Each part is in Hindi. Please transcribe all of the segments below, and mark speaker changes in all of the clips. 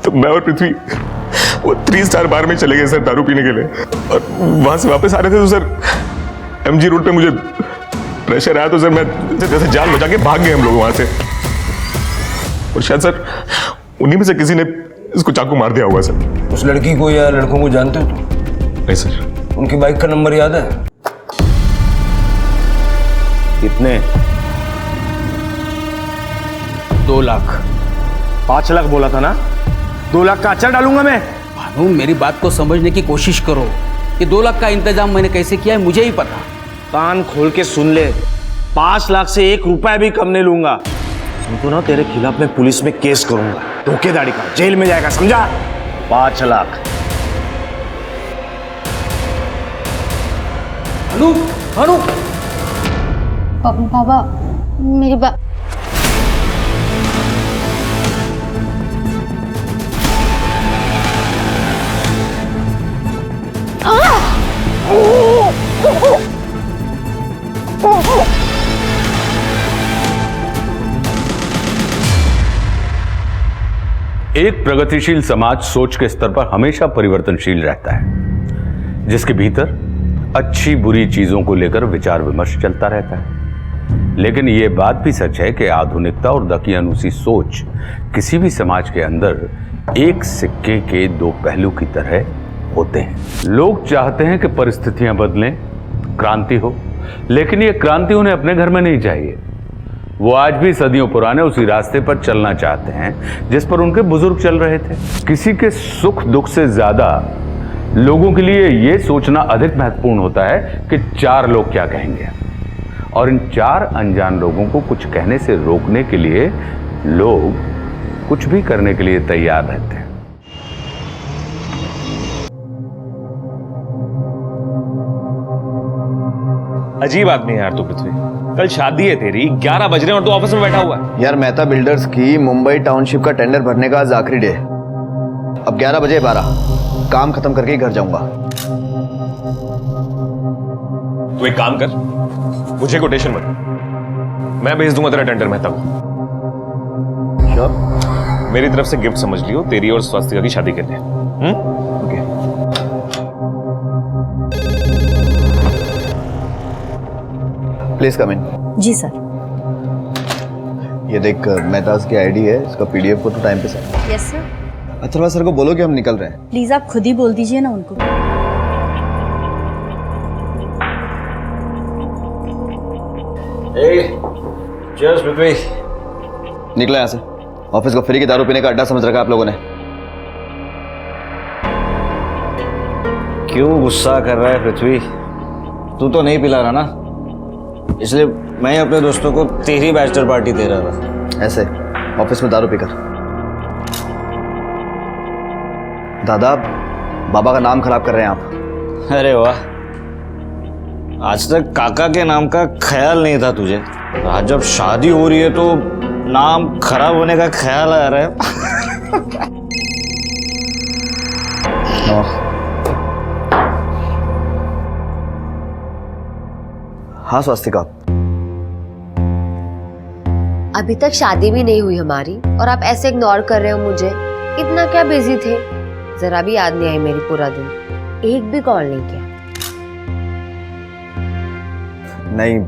Speaker 1: तो मैं और पृथ्वी वो 3 स्टार बार में चले गए सर दारू पीने के लिए, और वहां से वापस आ रहे थे तो सर एमजी रोड पे मुझे प्रेशर आया, तो सर मैं जैसे जान बचा के भाग गए हम लोग वहां से, और शायद सर उन्हीं में से किसी ने इसको चाकू मार दिया होगा सर।
Speaker 2: उस लड़की को या लड़कों को जानते हो तुम?
Speaker 1: नहीं सर।
Speaker 2: उनकी बाइक का नंबर याद है? कितने?
Speaker 3: 2 लाख। 5 लाख बोला था ना? 2 लाख का अचार डालूंगा मैं।
Speaker 4: भानु, मेरी बात को समझने की कोशिश करो। ये 2 लाख का इंतजाम मैंने कैसे किया है मुझे ही पता।
Speaker 3: कान खोल के सुन ले, 5 लाख से 1 रुपया भी कम नहीं लूंगा। तो ना तेरे खिलाफ मैं पुलिस में केस करूंगा, धोखेधड़ी का, जेल में जाएगा, समझा? 5 लाख।
Speaker 4: भानु, भानु।
Speaker 5: बाबा मेरी बात।
Speaker 6: एक प्रगतिशील समाज सोच के स्तर पर हमेशा परिवर्तनशील रहता है, जिसके भीतर अच्छी बुरी चीजों को लेकर विचार विमर्श चलता रहता है। लेकिन यह बात भी सच है कि आधुनिकता और दकियानूसी सोच किसी भी समाज के अंदर एक सिक्के के 2 पहलू की तरह होते हैं। लोग चाहते हैं कि परिस्थितियां बदलें, क्रांति हो, लेकिन यह क्रांति उन्हें अपने घर में नहीं चाहिए। वो आज भी सदियों पुराने उसी रास्ते पर चलना चाहते हैं जिस पर उनके बुजुर्ग चल रहे थे। किसी के सुख दुख से ज्यादा लोगों के लिए यह सोचना अधिक महत्वपूर्ण होता है कि 4 लोग क्या कहेंगे, और इन 4 अनजान लोगों को कुछ कहने से रोकने के लिए लोग कुछ भी करने के लिए तैयार रहते हैं।
Speaker 7: अजीब आदमी है यार तू पृथ्वी। कल शादी है तेरी, 11 बज रहे हैं और तू ऑफिस में बैठा हुआ है।
Speaker 8: यार मेहता बिल्डर्स की मुंबई टाउनशिप का टेंडर भरने का आज आखिरी डे है। अब 11 बजे 12 काम खत्म करके ही घर जाऊंगा।
Speaker 1: तू एक काम कर, मुझे कोटेशन मत, मैं भेज दूंगा तेरा टेंडर मेहता को।
Speaker 8: श्योर?
Speaker 1: मेरी तरफ से गिफ्ट समझ लियो, तेरी और स्वास्तिका की शादी के लिए।
Speaker 8: ओके। Please come in.
Speaker 5: जी सर।
Speaker 8: ये देख, मेहताज की आईडी है, इसका पीडीएफ को तो टाइम पे send.
Speaker 5: Yes sir.
Speaker 8: Atharva sir को बोलो कि हम निकल रहे हैं।
Speaker 5: प्लीज आप खुद ही बोल दीजिए ना उनको।
Speaker 2: चीयर्स पृथ्वी।
Speaker 8: निकला यहाँ से। ऑफिस को फ्री की दारू पीने का अड्डा समझ रखा आप लोगों ने।
Speaker 2: क्यों गुस्सा कर रहा है पृथ्वी? तू तो नहीं पिला रहा ना, इसलिए मैं अपने दोस्तों को तेरी बैचलर पार्टी दे रहा था।
Speaker 8: ऐसे ऑफिस में दारू पीकर? दादा, बाबा का नाम खराब कर रहे हैं आप।
Speaker 2: अरे वाह, आज तक काका के नाम का ख्याल नहीं था तुझे, आज जब शादी हो रही है तो नाम खराब होने का ख्याल आ रहा है।
Speaker 8: हाँ स्वास्तिका।
Speaker 9: अभी तक शादी भी नहीं हुई हमारी और आप ऐसे इग्नोर कर रहे हो मुझे। इतना क्या बिजी थे? जरा भी याद नहीं आई मेरी पूरा दिन, एक भी कॉल नहीं किया।
Speaker 8: नहीं,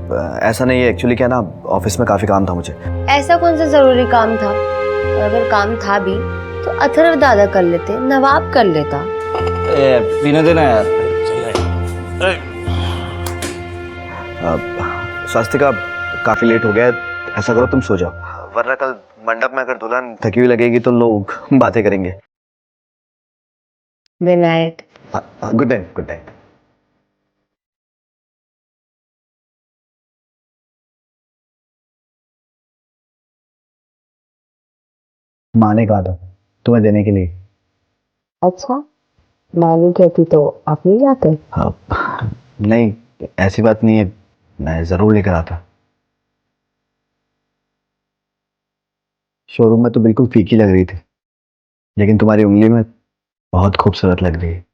Speaker 8: ऐसा नहीं है। एक्चुअली क्या ना, ऑफिस में काफी काम था मुझे।
Speaker 9: ऐसा कौन सा जरूरी काम था? और अगर काम था भी तो अथर्व दादा कर लेते, नवाब कर लेता।
Speaker 2: पीने देना यार।
Speaker 8: स्वास्तिका, काफी लेट हो गया है, ऐसा करो तुम सो जाओ, वरना कल मंडप में अगर दुल्हन थकी हुई लगेगी तो लोग बातें करेंगे।
Speaker 9: Good night.
Speaker 8: Good night. Good night. माँ ने कहा था तुम्हें देने के लिए।
Speaker 9: अच्छा, माँ नहीं कहती तो आप नहीं जाते?
Speaker 8: नहीं, ऐसी बात नहीं है, मैं जरूर लेकर आता। शोरूम में तो बिल्कुल फीकी लग रही थी, लेकिन तुम्हारी उंगली में बहुत खूबसूरत लग रही है।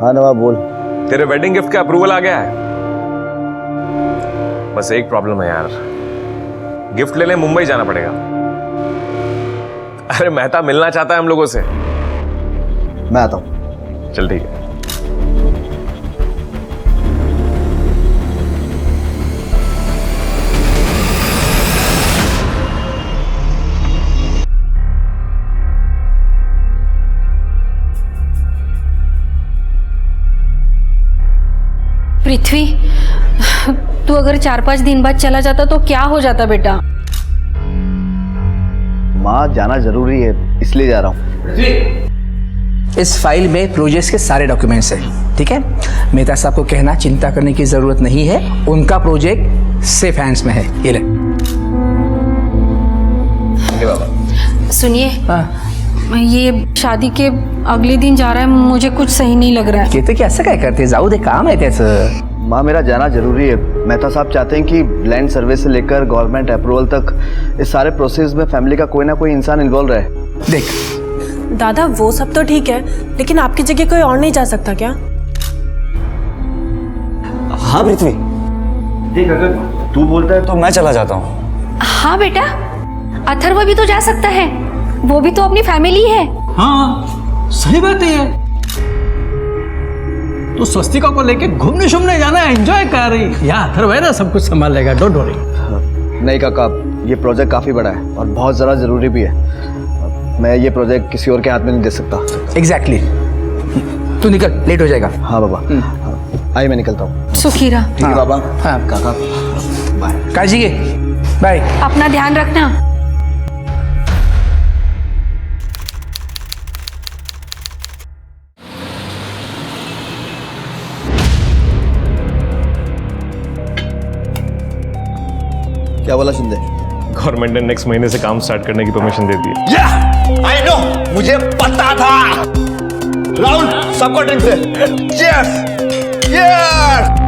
Speaker 8: हाँ नवाब बोल।
Speaker 7: तेरे वेडिंग गिफ्ट का अप्रूवल आ गया है। बस एक प्रॉब्लम है यार, गिफ्ट लेने मुंबई जाना पड़ेगा। अरे मेहता मिलना चाहता है हम लोगों से।
Speaker 8: मैं आता हूँ।
Speaker 7: चल ठीक है।
Speaker 5: पृथ्वी, तू अगर 4-5 दिन बाद चला जाता तो क्या हो जाता बेटा?
Speaker 8: माँ जाना जरूरी है इसलिए जा रहा हूँ।
Speaker 10: इस फाइल में प्रोजेक्ट्स के सारे डॉक्यूमेंट्स हैं, ठीक है। मेहता साहब को कहना चिंता करने की जरूरत नहीं है, उनका प्रोजेक्ट सेफ हैंड्स में है। ये ले।
Speaker 5: सुनिए,
Speaker 10: हाँ
Speaker 5: ये शादी के अगले दिन जा रहा है, मुझे कुछ सही नहीं लग रहा है।
Speaker 10: कहते कि असं काय करते, जाऊ दे, काम आहे त्याचं।
Speaker 8: माँ मेरा जाना जरूरी है। मेहता साहब चाहते हैं कि लैंड सर्वे से लेकर गवर्नमेंट अप्रूवल तक इस सारे प्रोसेस में फैमिली का कोई ना कोई इंसान इन्वॉल्व रहे।
Speaker 10: देख
Speaker 11: दादा, वो सब तो ठीक है, लेकिन आपकी जगह कोई और नहीं जा सकता क्या?
Speaker 2: हाँ पृथ्वी,
Speaker 8: देख अगर तू बोलता है
Speaker 2: तो मैं चला जाता हूँ।
Speaker 5: हाँ बेटा, अथर्व भी तो जा सकता है, वो भी तो अपनी फैमिली है।
Speaker 10: हाँ सही बात है। तो स्वस्तिका को लेके घूमने शूमने जाना है, एंजॉय कर रही। यहाँ अथर्व है ना, सब कुछ संभाल लेगा, डोंट वरी।
Speaker 8: नहीं काका, ये प्रोजेक्ट काफ़ी बड़ा है और बहुत ज़रा ज़रूरी भी है। मैं ये प्रोजेक्ट किसी और के हाथ में नहीं दे सकता।
Speaker 10: एग्जैक्टली। तू निकल, लेट हो जाएगा।
Speaker 8: हाँ बाबा, आई मैं निकलता हूँ।
Speaker 5: सुखी रह,
Speaker 8: ठीक है बाबा।
Speaker 10: हाँ
Speaker 8: काका बाय।
Speaker 10: काजी के बाय।
Speaker 5: अपना ध्यान रखना।
Speaker 8: क्या बोला शिंदे?
Speaker 7: गवर्नमेंट ने नेक्स्ट महीने से काम स्टार्ट करने की परमिशन दे दी है।
Speaker 3: आई नो, मुझे पता था। राहुल, सबको ड्रिंक से। Yes yes.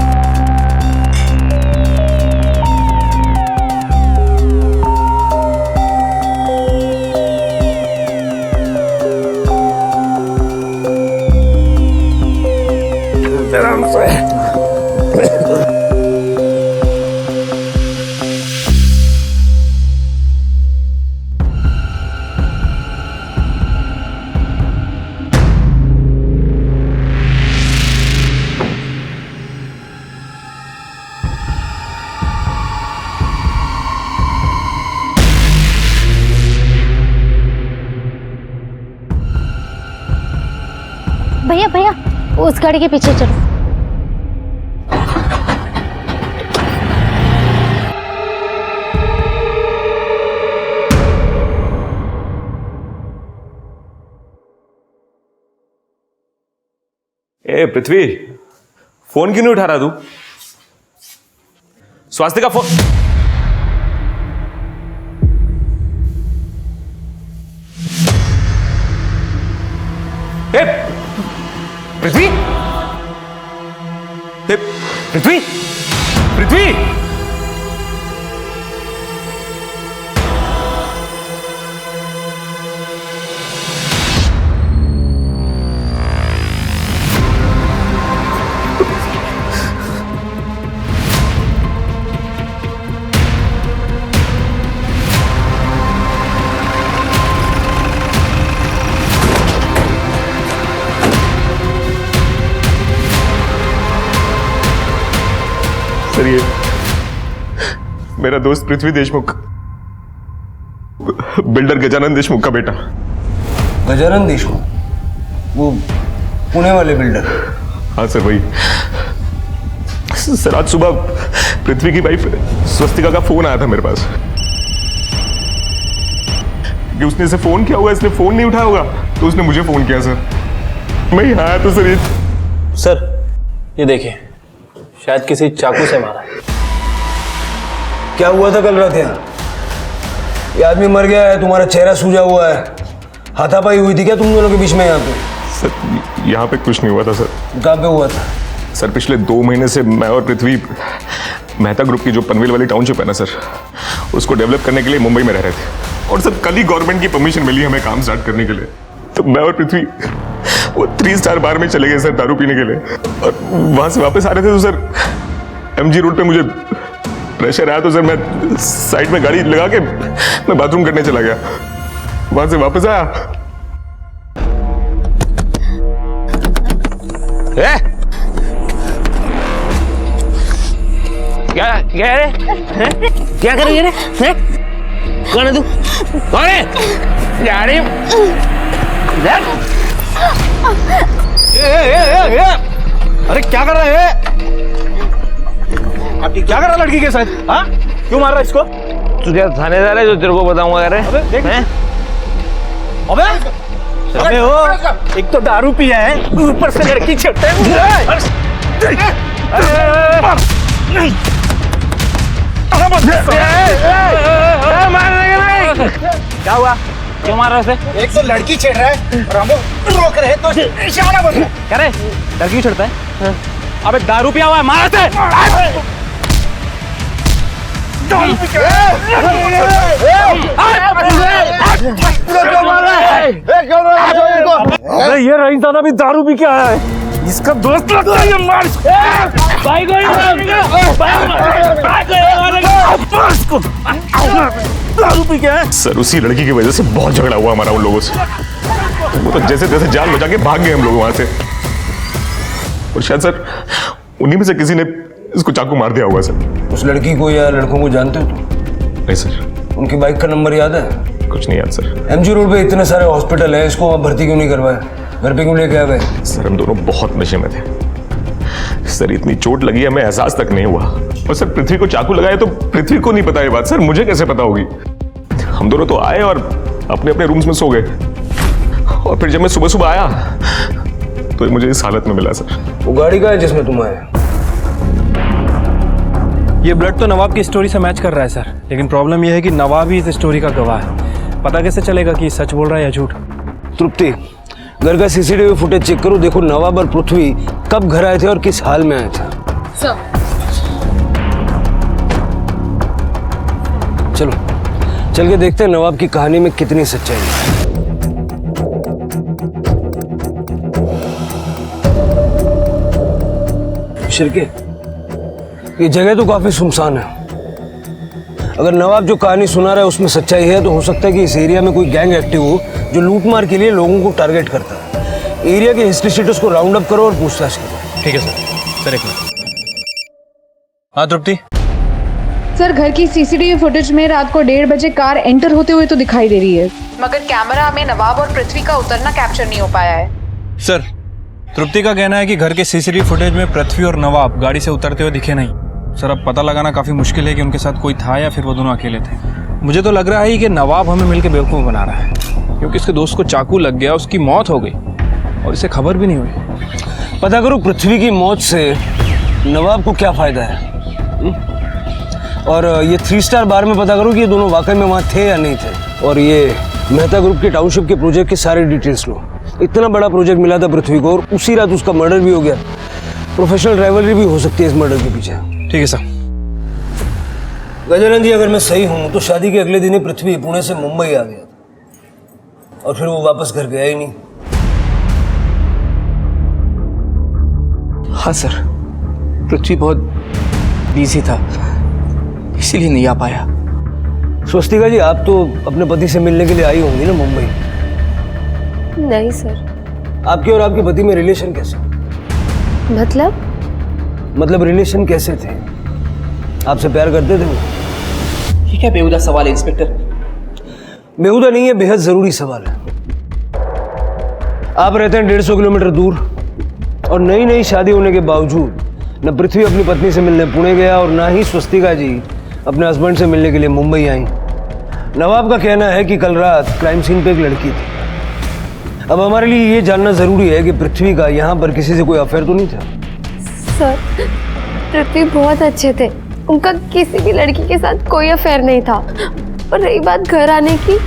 Speaker 5: भैया भैया, उस गाड़ी के पीछे चलो।
Speaker 7: ए पृथ्वी, फोन क्यों नहीं उठा रहा तू? स्वास्तिका फोन। पृथ्वी, पृथ्वी, पृथ्वी।
Speaker 1: सर ये मेरा दोस्त पृथ्वी देशमुख, बिल्डर गजानन देशमुख का बेटा।
Speaker 3: गजानन देशमुख, वो पुणे वाले बिल्डर?
Speaker 1: हाँ सर वही। सर आज सुबह पृथ्वी की वाइफ स्वस्तिका का फोन आया था मेरे पास कि उसने इसे फोन किया होगा, इसने फोन नहीं उठाया होगा, तो उसने मुझे फोन किया सर। मैं यहाँ आया तो सर ये।
Speaker 12: सर ये देखिए, शायद किसी चाकू से मारा है।
Speaker 3: क्या हुआ था कल रात यहाँ? ये आदमी मर गया है, तुम्हारा चेहरा सूजा हुआ है, हाथापाई हुई थी क्या तुम दोनों के बीच में यहाँ पे?
Speaker 1: सर यहाँ पे कुछ नहीं हुआ था सर।
Speaker 3: कहाँ पे हुआ था?
Speaker 1: सर पिछले 2 महीने से मैं और पृथ्वी मेहता ग्रुप की जो पनवेल वाली टाउनशिप है ना सर, उसको डेवलप करने के लिए मुंबई में रह रहे थे। और सर कल ही गवर्नमेंट की परमिशन मिली हमें काम स्टार्ट करने के लिए। तो मैं और पृथ्वी वो 3 स्टार बार में चले गए सर दारू पीने के लिए, और वहां से वापस आ रहे थे तो सर MG रोड पे मुझे प्रेशर आया तो सर मैं साइड में गाड़ी लगा के मैं बाथरूम करने चला गया। वहां से वापस आया।
Speaker 3: क्या क्या रे क्या कर रही है रे? कौन है तू? कौन है? गाड़ी अरे क्या कर रहे हैं? क्या कर रहा लड़की के साथ? हाँ क्यों मार रहा है इसको?
Speaker 7: तू क्या थानेदार है जो तेरे को बताऊंगा? अरे
Speaker 3: अबे हो, एक तो दारू पिया है, ऊपर से लड़की छेड़ता है। क्या हुआ? क्यों मार रहा है उसे?
Speaker 10: एक तो लड़की छेड़ रहा है और हम रोक रहे हैं तो निशाना बन रहा है।
Speaker 3: क्या रे? लड़की छेड़ता है? अबे दारू पिया हुआ है, मार से। अरे ये रईसदादा भी दारू पी के आया है, इसका दोस्त लगता है ये। मार दारू पी के आया
Speaker 1: सर उसी लड़की की वजह से बहुत झगड़ा हुआ हमारा उन लोगों से। वो तो जैसे तैसे जान बचा के भाग गए हम लोग वहां से, और शायद सर उन्हीं में से किसी ने इसको चाकू मार दिया होगा सर।
Speaker 13: उस लड़की को या लड़कों को जानते हो तुम?
Speaker 1: नहीं सर।
Speaker 13: उनकी बाइक का नंबर याद है?
Speaker 1: कुछ नहीं याद सर।
Speaker 13: MG रोड पे इतने सारे हॉस्पिटल है, इसको वहाँ भर्ती क्यों नहीं करवाया? घर पे क्यों लेके आ गए?
Speaker 1: सर हम दोनों बहुत नशे में थे सर, इतनी चोट लगी हमें एहसास तक नहीं हुआ। और सर पृथ्वी को चाकू लगाया तो पृथ्वी को नहीं पता ये बात, सर मुझे कैसे पता होगी? हम दोनों तो आए और अपने अपने रूम्स में सो गए, और फिर जब मैं सुबह सुबह आया तो मुझे इस हालत में मिला सर।
Speaker 13: वो गाड़ी का है जिसमें तुम आए?
Speaker 12: ये ब्लड तो नवाब की स्टोरी से मैच कर रहा है सर, लेकिन प्रॉब्लम यह है कि नवाब ही इस स्टोरी का गवाह है। पता कैसे चलेगा कि सच बोल रहा है या झूठ?
Speaker 13: तृप्ति, घर का CCTV फुटेज चेक करो, देखो नवाब और पृथ्वी कब घर आए थे और किस हाल में आए थे। चलो चल के देखते हैं नवाब की कहानी में कितनी सच्चाई है। शिरके, ये जगह तो काफी सुनसान है। अगर नवाब जो कहानी सुना रहा है उसमें सच्चाई है तो हो सकता है कि इस एरिया में कोई गैंग एक्टिव हो जो लूटमार के लिए लोगों को टारगेट करता है। एरिया के हिस्ट्री शीटर्स को राउंड अप करो और पूछताछ करो।
Speaker 12: ठीक है सर, एक मिनट। हाँ तृप्ति?
Speaker 14: सर घर की CCTV फुटेज में रात को 1:30 बजे कार एंटर होते हुए तो दिखाई दे रही है, मगर कैमरा में नवाब और पृथ्वी का उतरना कैप्चर नहीं हो पाया है।
Speaker 12: सर तृप्ति का कहना है कि घर के CCTV फुटेज में पृथ्वी और नवाब गाड़ी से उतरते हुए दिखे नहीं। सर अब पता लगाना काफी मुश्किल है कि उनके साथ कोई था या फिर वो दोनों अकेले थे। मुझे तो लग रहा है कि नवाब हमें मिलकर बेवकूफ़ बना रहा है, क्योंकि इसके दोस्त को चाकू लग गया, उसकी मौत हो गई और इसे खबर भी नहीं हुई।
Speaker 13: पता करो पृथ्वी की मौत से नवाब को क्या फायदा है। और ये 3 स्टार बार में पता करो कि ये दोनों वाकई में वहाँ थे या नहीं थे। और ये मेहता ग्रुप के टाउनशिप के प्रोजेक्ट की सारी डिटेल्स लो। इतना बड़ा प्रोजेक्ट मिला था पृथ्वी को और उसी रात उसका मर्डर भी हो गया। प्रोफेशनल राइवलरी भी हो सकती है इस मर्डर के पीछे।
Speaker 12: ठीक है सर।
Speaker 13: गजानन जी, अगर मैं सही हूं तो शादी के अगले दिन ही पृथ्वी पुणे से मुंबई आ गया था और फिर वो वापस घर गया ही नहीं।
Speaker 10: हाँ सर, पृथ्वी बहुत बिजी था इसीलिए नहीं आ पाया।
Speaker 13: स्वस्तिका जी, आप तो अपने पति से मिलने के लिए आई होंगी ना मुंबई?
Speaker 9: नहीं सर।
Speaker 13: आपके और आपके पति में रिलेशन कैसे? मतलब रिलेशन कैसे थे? आपसे प्यार करते थे वो?
Speaker 10: ये क्या बेहुदा सवाल है इंस्पेक्टर?
Speaker 13: बेहुदा नहीं है, बेहद जरूरी सवाल है। आप रहते हैं 150 किलोमीटर दूर और नई नई शादी होने के बावजूद न पृथ्वी अपनी पत्नी से मिलने पुणे गया और ना ही स्वस्तिका जी अपने हस्बैंड से मिलने के लिए मुंबई आई। नवाब का कहना है कि कल रात क्राइम सीन पे एक लड़की थी। अब हमारे लिए ये जानना जरूरी है कि पृथ्वी का यहाँ पर किसी से कोई अफेयर तो नहीं था?
Speaker 9: सर पृथ्वी बहुत अच्छे थे, उनका किसी भी लड़की के साथ कोई अफेयर नहीं था। और रही बात घर आने की,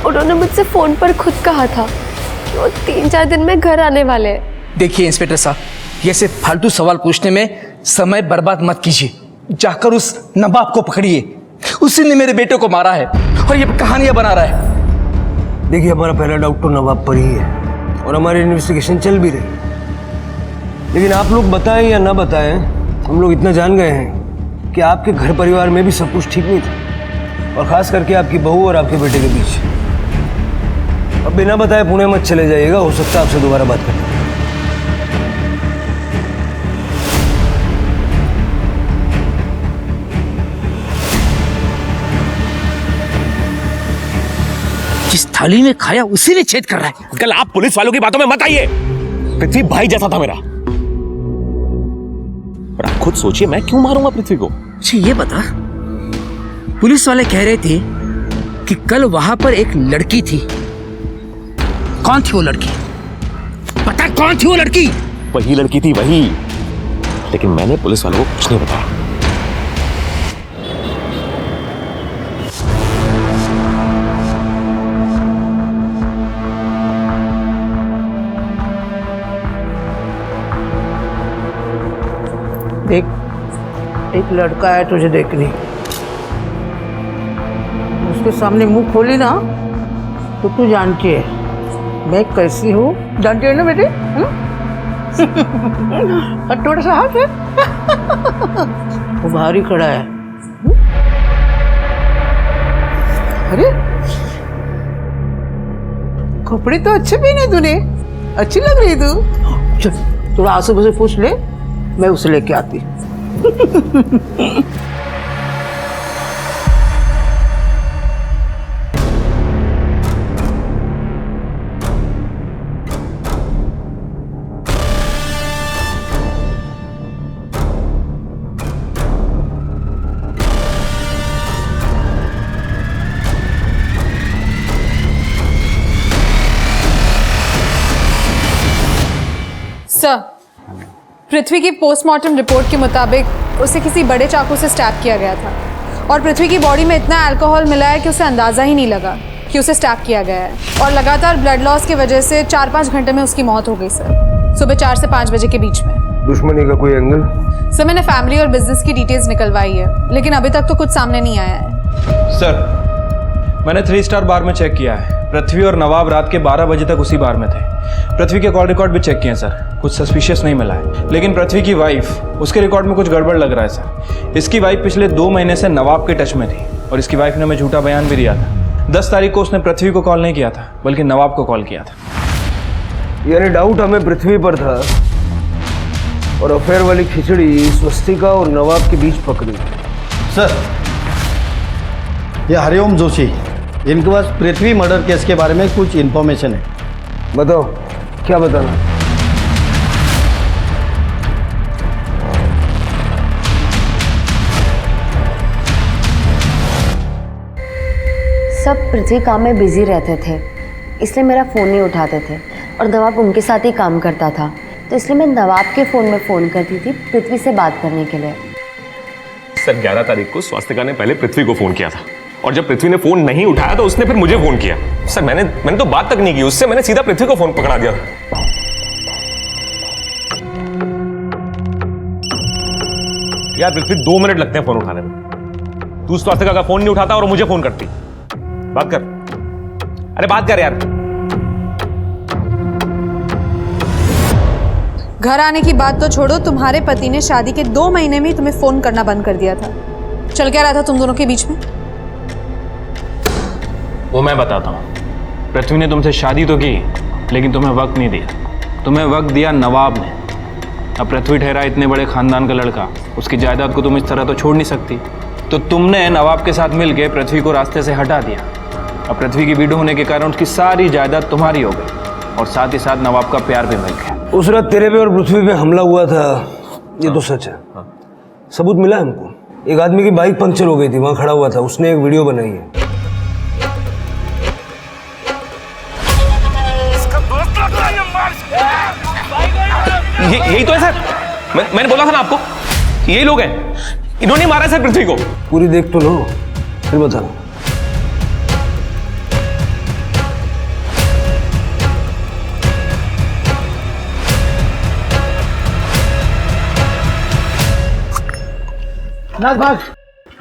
Speaker 9: उन्होंने मुझसे फोन पर खुद कहा था कि वो 3-4 दिन में घर आने वाले हैं।
Speaker 10: देखिए इंस्पेक्टर साहब, ये सिर्फ फालतू सवाल पूछने में समय बर्बाद मत कीजिए। जाकर उस नवाब को पकड़िए, उसी ने मेरे बेटे को मारा है और ये कहानियां बना रहा है।
Speaker 13: देखिए, हमारा पहला डाउट तो नवाब पर ही है। और हमारी इन्वेस्टिगेशन चल भी रही। लेकिन आप लोग बताएं या ना बताएं, हम लोग इतना जान गए हैं कि आपके घर परिवार में भी सब कुछ ठीक नहीं था, और खास करके आपकी बहू और आपके बेटे के बीच। अब बिना बताए पुणे मत चले जाइएगा, हो सकता है आपसे दोबारा बात करें।
Speaker 10: जिस थाली में खाया उसी में छेद कर रहा है।
Speaker 7: कल आप पुलिस वालों की बातों में मत आइए। पृथ्वी भाई जैसा था मेरा, और आप खुद सोचिए मैं क्यों मारूंगा पृथ्वी को।
Speaker 10: अच्छा ये बता, पुलिस वाले कह रहे थे कि कल वहां पर एक लड़की थी, कौन थी वो लड़की? पता कौन थी वो लड़की?
Speaker 7: वही लड़की थी, वही। लेकिन मैंने पुलिस वालों को कुछ नहीं बताया।
Speaker 15: देख, एक लड़का है तुझे देखनी, उसके सामने मुंह खोली ना तो तू जानती है मैं कैसी हूँ, जानती है ना बेटे? और थोड़ा सा हाथ है वो भारी खड़ा है। अरे कपड़े तो अच्छे पहने तूने, अच्छी लग रही तू। चल थोड़ा आंसू से पूछ ले, मैं उसे लेके आती।
Speaker 14: सर, पृथ्वी की पोस्टमार्टम रिपोर्ट के मुताबिक उसे किसी बड़े चाकू से स्टैब किया गया था, और पृथ्वी की बॉडी में इतना अल्कोहल मिला है कि उसे अंदाज़ा ही नहीं लगा कि उसे स्टैब किया गया है, और लगातार ब्लड लॉस की वजह से 4-5 घंटे में उसकी मौत हो गई सर, सुबह 4 से 5 बजे के बीच में।
Speaker 13: दुश्मनी का कोई एंगल?
Speaker 14: सर मैंने फैमिली और बिजनेस की डिटेल्स निकलवाई है, लेकिन अभी तक तो कुछ सामने नहीं आया है।
Speaker 12: सर मैंने 3 स्टार बार में चेक किया है, पृथ्वी और नवाब रात के 12 बजे तक उसी बार में थे। पृथ्वी के कॉल रिकॉर्ड भी चेक किए सर, कुछ सस्पिशियस नहीं मिला है। लेकिन पृथ्वी की वाइफ, उसके रिकॉर्ड में कुछ गड़बड़ लग रहा है सर। इसकी वाइफ पिछले 2 महीने से नवाब के टच में थी, और इसकी वाइफ ने हमें झूठा बयान भी दिया था। 10 तारीख को उसने पृथ्वी को कॉल नहीं किया था, बल्कि नवाब को कॉल किया था।
Speaker 13: यानी डाउट हमें पृथ्वी पर था, और अफेयर वाली खिचड़ी स्वस्तिका और नवाब के बीच पकड़ी।
Speaker 16: सर, ये हरिओम जोशी, इनके पास पृथ्वी मर्डर केस के बारे में कुछ इन्फॉर्मेशन है।
Speaker 13: बताओ क्या बताना?
Speaker 17: सब पृथ्वी काम में बिजी रहते थे, इसलिए मेरा फ़ोन नहीं उठाते थे, और नवाब उनके साथ ही काम करता था, तो इसलिए मैं नवाब के फ़ोन में फ़ोन करती थी पृथ्वी से बात करने के लिए।
Speaker 7: सर 11 तारीख को स्वास्तिका ने पहले पृथ्वी को फोन किया था, और जब पृथ्वी ने फोन नहीं उठाया तो उसने फिर मुझे फोन किया। सर मैंने तो बात तक नहीं की उससे, मैंने सीधा पृथ्वी को फोन पकड़ा दिया। यार पृथ्वी 2 मिनट लगते हैं फोन उठाने में, तू स्वास्तिका का फोन नहीं उठाता और मुझे फोन करती। बात कर, अरे बात कर यार।
Speaker 14: घर आने की बात तो छोड़ो, तुम्हारे पति ने शादी के 2 महीने में ही तुम्हें फोन करना बंद कर दिया था। चल क्या रहा था तुम दोनों के बीच में?
Speaker 12: वो मैं बताता हूँ। पृथ्वी ने तुमसे शादी तो की, लेकिन तुम्हें वक्त नहीं दिया। तुम्हें वक्त दिया नवाब ने। अब पृथ्वी ठहरा इतने बड़े खानदान का लड़का, उसकी जायदाद को तुम इस तरह तो छोड़ नहीं सकती। तो तुमने नवाब के साथ मिलकर पृथ्वी को रास्ते से हटा दिया। अब पृथ्वी की विडो होने के कारण उसकी सारी जायदाद तुम्हारी हो गई, और साथ ही साथ नवाब का प्यार भी मिल गया।
Speaker 13: उस रात तेरे पे और पृथ्वी पे हमला हुआ था, ये तो सच है। सबूत मिला हमको। एक आदमी की बाइक पंक्चर हो गई थी, वहां खड़ा हुआ था, उसने एक वीडियो बनाई है।
Speaker 7: यही तो है सर, मैंने बोला था ना आपको, यही लोग हैं, इन्होंने मारा सर पृथ्वी को।
Speaker 13: पूरी देख तो लो, फिर बताना।
Speaker 15: नाथ भाग,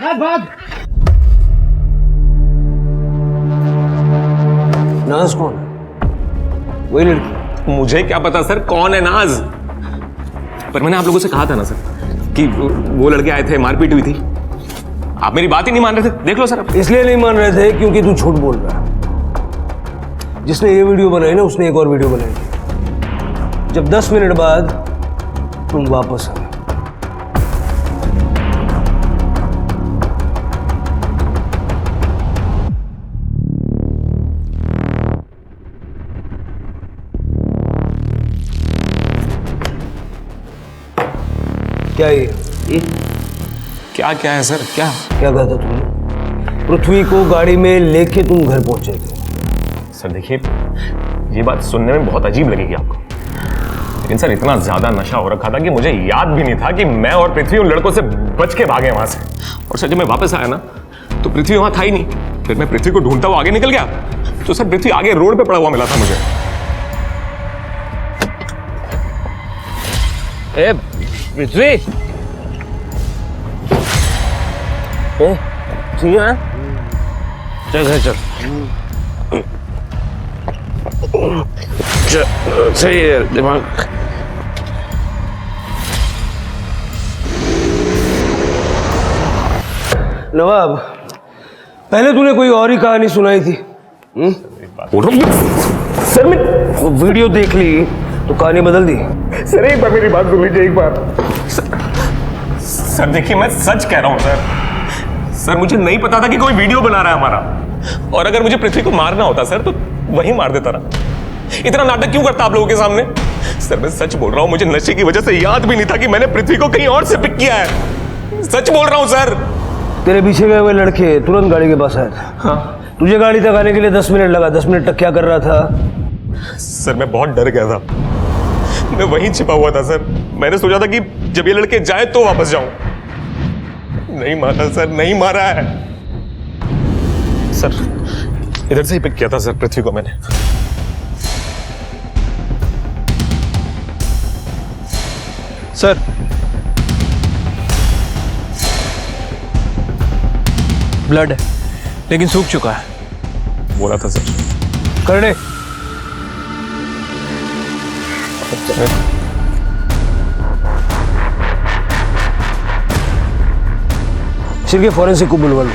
Speaker 15: नाथ भाग।
Speaker 13: नाज कौन? वही लड़की।
Speaker 7: मुझे क्या पता सर कौन है नाज, पर मैंने आप लोगों से कहा था ना सर कि वो लड़के आए थे, मारपीट हुई थी। आप मेरी बात ही नहीं मान रहे थे, देख लो सर।
Speaker 13: इसलिए नहीं मान रहे थे क्योंकि तू झूठ बोल रहा है। जिसने ये वीडियो बनाई ना, उसने एक और वीडियो बनाई थी। जब 10 मिनट बाद तुम वापस आए। क्या ये
Speaker 7: क्या क्या है सर? क्या
Speaker 13: क्या कहा था तुमने? पृथ्वी को गाड़ी में लेके तुम घर पहुंचे थे।
Speaker 7: सर देखिए, ये बात सुनने में बहुत अजीब लगेगी आपको, लेकिन सर इतना ज्यादा नशा हो रखा था कि मुझे याद भी नहीं था कि मैं और पृथ्वी उन लड़कों से बच के भागे वहां से। और सर जब मैं वापस आया ना तो पृथ्वी वहां था ही नहीं। फिर मैं पृथ्वी को ढूंढता हुआ आगे निकल गया तो सर पृथ्वी आगे रोड पे पड़ा हुआ मिला था मुझे।
Speaker 3: ए पृथ्वी, ठीक है, चल घर चल। सही है दिमाग।
Speaker 13: नवाब, पहले तूने कोई और ही कहानी सुनाई थी। सर मैं वीडियो देख ली तो कहानी बदल दी।
Speaker 7: सर एक बार मेरी बात सुन लीजिए एक बार। सर देखिए, मैं सच कह रहा हूं सर। सर मुझे नहीं पता था कि कोई वीडियो बना रहा है हमारा, और अगर मुझे पृथ्वी को मारना होता सर तो वही मार देता रहा। इतना नाटक क्यों करता आप लोगों के सामने? सर मैं सच बोल रहा हूं, मुझे नशे की वजह से याद भी नहीं था कि मैंने पृथ्वी को कहीं और से पिक किया है। सच बोल रहा हूं सर।
Speaker 13: तेरे पीछे गए हुए लड़के तुरंत गाड़ी के पास आए थे।
Speaker 7: हाँ।
Speaker 13: तुझे गाड़ी तक आने के लिए 10 मिनट लगा। 10 मिनट तक क्या कर रहा था?
Speaker 7: सर मैं बहुत डर गया था, मैं वहीं छिपा हुआ था सर। मैंने सोचा था कि जब ये लड़के जाए तो वापस जाऊं। नहीं मारा सर, नहीं मारा है सर। इधर से ही पिक किया था सर पृथ्वी को मैंने।
Speaker 12: सर ब्लड है लेकिन सूख चुका है।
Speaker 7: बोला था सर।
Speaker 13: कर दे। सिर के फॉरेंसिक को बुलवा लो।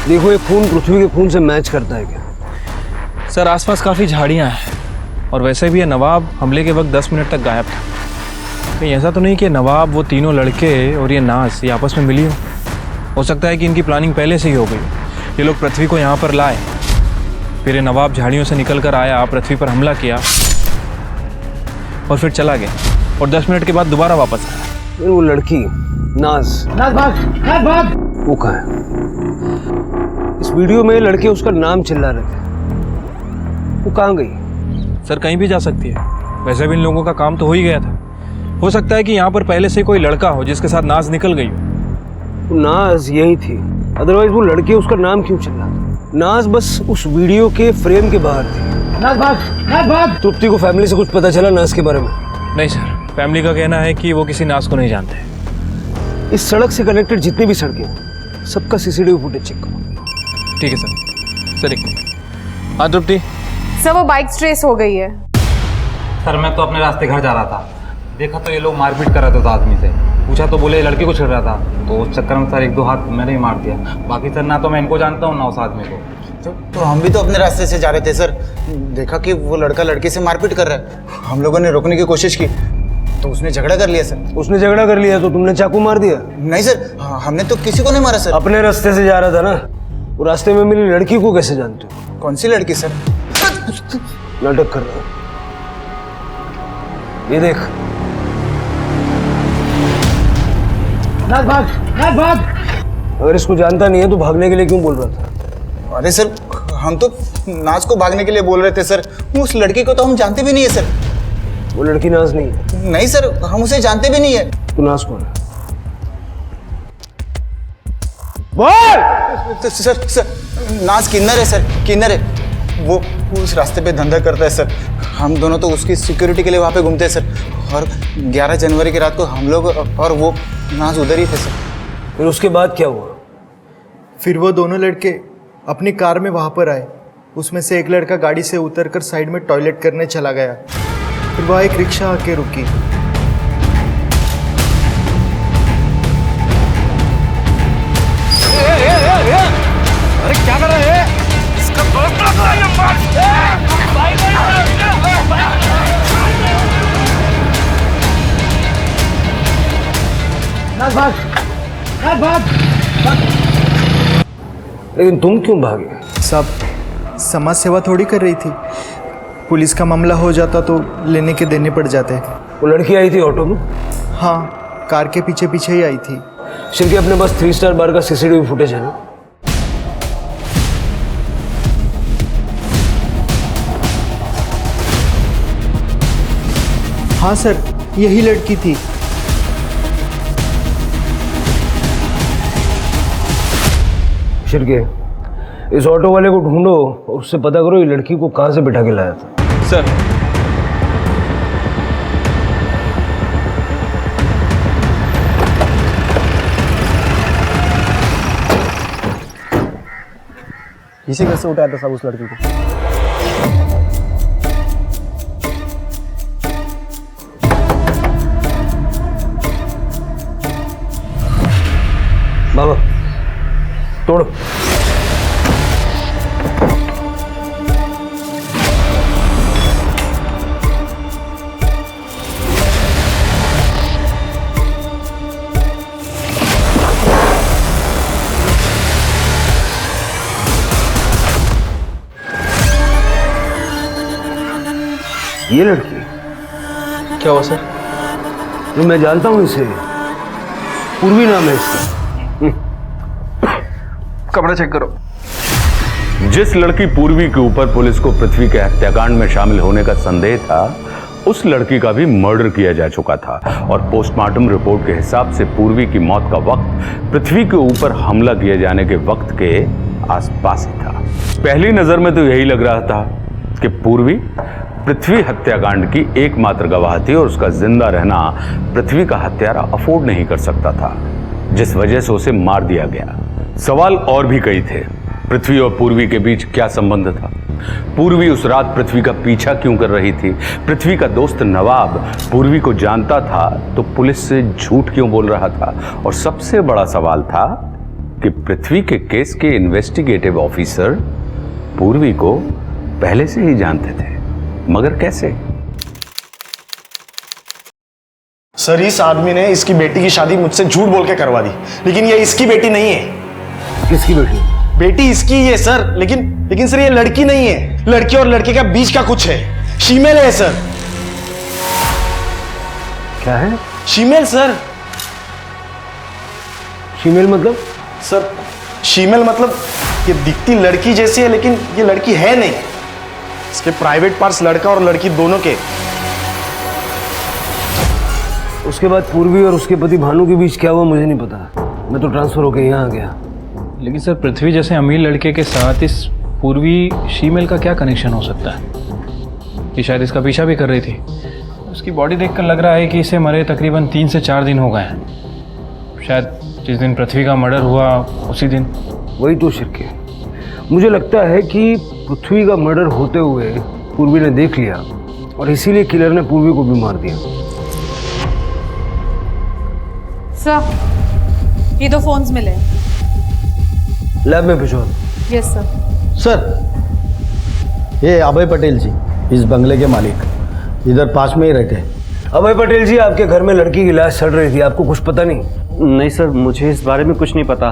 Speaker 13: देखो ये खून पृथ्वी के खून से मैच करता है क्या?
Speaker 12: सर आसपास काफ़ी झाड़ियां हैं और वैसे भी ये नवाब हमले के वक्त 10 मिनट तक गायब था। कहीं ऐसा तो नहीं कि नवाब, वो तीनों लड़के और ये नाज ये आपस में मिली हो सकता है कि इनकी प्लानिंग पहले से ही हो गई। ये लोग पृथ्वी को यहाँ पर लाए, फिर ये नवाब झाड़ियों से निकल कर आया, पृथ्वी पर हमला किया और फिर चला गया और 10 मिनट के बाद दोबारा वापस आया।
Speaker 13: वो लड़की नाज भाग। वो कहाँ है? इस वीडियो में लड़के उसका नाम चिल्ला रहे थे, वो कहाँ गई?
Speaker 12: सर कहीं भी जा सकती है, वैसे भी इन लोगों का काम तो हो ही गया था। हो सकता है कि यहाँ पर पहले से कोई लड़का हो जिसके साथ नाज निकल गई हो।
Speaker 13: नाज यही थी, अदरवाइज वो लड़के उसका नाम क्यों चिल्ला? नाज बस उस वीडियो के फ्रेम के बाहर थी। नाज भाग। तृप्ति को फैमिली से कुछ पता चला नाज के बारे में?
Speaker 12: नहीं सर, फैमिली का कहना है कि वो किसी नाज को नहीं जानते।
Speaker 13: इस सड़क से कनेक्टेड जितनी भी सड़कें, सबका सीसीटीवी फुटेज चेक करो।
Speaker 12: ठीक है सर। सर एक मिनट। हाँ तृप्ति।
Speaker 14: सर वो बाइक ट्रेस हो गई है।
Speaker 18: सर मैं तो अपने रास्ते घर जा रहा था, देखा तो ये लोग मारपीट कर रहे थे उस आदमी से। पूछा तो बोले लड़की को छेड़ रहा था, तो उस चक्कर में सर 1-2 हाथ मैंने ही मार दिया। बाकी सर ना तो मैं इनको जानता हूँ ना उस आदमी को।
Speaker 19: तो हम भी तो अपने रास्ते से जा रहे थे सर, देखा कि वो लड़का लड़की से मारपीट कर रहा है। हम लोगों ने रोकने की कोशिश की तो उसने झगड़ा कर लिया सर।
Speaker 13: उसने झगड़ा कर लिया तो तुमने चाकू मार दिया?
Speaker 19: नहीं सर, हमने तो किसी को नहीं मारा सर।
Speaker 13: अपने रास्ते से जा रहा था ना, वो रास्ते में मिली लड़की को कैसे जानते हो?
Speaker 19: कौन सी लड़की सर?
Speaker 13: नाटक कर रहा है। ये देख। नाज भाग। अगर इसको जानता नहीं है तो भागने के लिए क्यों बोल रहा था?
Speaker 19: अरे सर हम तो नाज को भागने के लिए बोल रहे थे सर, उस लड़की को तो हम जानते भी नहीं है सर।
Speaker 13: वो लड़की नाज नहीं है।
Speaker 19: नहीं सर, हम उसे जानते भी नहीं है।
Speaker 13: तो नाज कौन है? बोल।
Speaker 19: सर नाज किन्नर है सर, किन्नर है। वो उस रास्ते पे धंधा करता है सर। हम दोनों तो उसकी सिक्योरिटी के लिए वहाँ पे घूमते हैं सर। और 11 जनवरी की रात को हम लोग और वो नाज उधर ही थे सर।
Speaker 13: फिर उसके बाद क्या हुआ?
Speaker 20: फिर वो दोनों लड़के अपनी कार में वहाँ पर आए। उसमें से एक लड़का गाड़ी से उतरकर साइड में टॉयलेट करने चला गया। फिर वहाँ एक रिक्शा आके रुकी।
Speaker 3: अरे क्या कर रहे हैं? इसका दोस्त
Speaker 13: लेकिन तुम क्यों भागे?
Speaker 20: सब समाज सेवा थोड़ी कर रही थी। पुलिस का मामला हो जाता तो लेने के देने पड़ जाते।
Speaker 13: वो लड़की आई थी ऑटो में?
Speaker 20: हाँ, कार के पीछे पीछे ही आई थी।
Speaker 13: शिल्की, अपने पास 3 स्टार बार का सीसीटीवी फुटेज है ना?
Speaker 20: हाँ सर, यही लड़की थी।
Speaker 13: शिल्की, इस ऑटो वाले को ढूंढो और उससे पता करो ये लड़की को कहाँ से बिठा के लाया था।
Speaker 12: सर,
Speaker 8: इसे कैसे उठाया था साहब उस लड़की को?
Speaker 13: बाबा तोड़ो। ये लड़की
Speaker 12: क्या हुआ सर?
Speaker 13: तो मैं जानता हूं इसे, पूर्वी नाम है इसका।
Speaker 12: कपड़ा चेक करो।
Speaker 6: जिस लड़की पूर्वी के ऊपर पुलिस को पृथ्वी के हत्याकांड में शामिल होने का संदेह था, उस लड़की का भी मर्डर किया जा चुका था और पोस्टमार्टम रिपोर्ट के हिसाब से पूर्वी की मौत का वक्त पृथ्वी के ऊपर हमला किए जाने के वक्त के आसपास ही था। पहली नजर में तो यही लग रहा था कि पूर्वी पृथ्वी हत्याकांड की एकमात्र गवाह थी और उसका जिंदा रहना पृथ्वी का हत्यारा अफोर्ड नहीं कर सकता था, जिस वजह से उसे मार दिया गया। सवाल और भी कई थे। पृथ्वी और पूर्वी के बीच क्या संबंध था? पूर्वी उस रात पृथ्वी का पीछा क्यों कर रही थी? पृथ्वी का दोस्त नवाब पूर्वी को जानता था तो पुलिस से झूठ क्यों बोल रहा था? और सबसे बड़ा सवाल था कि पृथ्वी के केस के इन्वेस्टिगेटिव ऑफिसर पूर्वी को पहले से ही जानते थे, मगर कैसे?
Speaker 19: सर, इस आदमी ने इसकी बेटी की शादी मुझसे झूठ बोल के करवा दी, लेकिन ये इसकी बेटी नहीं है।
Speaker 13: किसकी बेटी?
Speaker 19: बेटी इसकी ही है सर, लेकिन सर ये लड़की नहीं है। लड़की और लड़के का बीच का कुछ है, फीमेल है सर।
Speaker 13: क्या है?
Speaker 19: Female sir.
Speaker 13: फीमेल मतलब?
Speaker 19: सर, फीमेल मतलब ये दिखती लड़की जैसी है लेकिन ये लड़की है नहीं। इसके प्राइवेट पार्ट्स लड़का और लड़की दोनों के।
Speaker 13: उसके बाद पूर्वी और उसके पति भानु के बीच क्या हुआ मुझे नहीं पता। मैं तो ट्रांसफर होकर यहाँ आ गया।
Speaker 12: लेकिन सर, पृथ्वी जैसे अमीर लड़के के साथ इस पूर्वी शीमेल का क्या कनेक्शन हो सकता है कि शायद इसका पीछा भी कर रही थी? उसकी बॉडी देखकर लग रहा है कि इसे मरे तकरीबन 3 से 4 दिन हो गए हैं। शायद जिस दिन पृथ्वी का मर्डर हुआ उसी दिन।
Speaker 13: वही तो शिरके, मुझे लगता है कि पृथ्वी का मर्डर होते हुए पूर्वी ने देख लिया और इसीलिए किलर ने पूर्वी को भी मार दिया।
Speaker 14: सर, ये 2 फोन्स मिले।
Speaker 13: लैब में भिजवा।
Speaker 14: Yes sir.
Speaker 16: सर, ये अभय पटेल जी, इस बंगले के मालिक, इधर पास में ही रहते हैं।
Speaker 13: अभय पटेल जी, आपके घर में लड़की की लाश सड़ रही थी, आपको कुछ पता नहीं?
Speaker 21: नहीं सर, मुझे इस बारे में कुछ नहीं पता।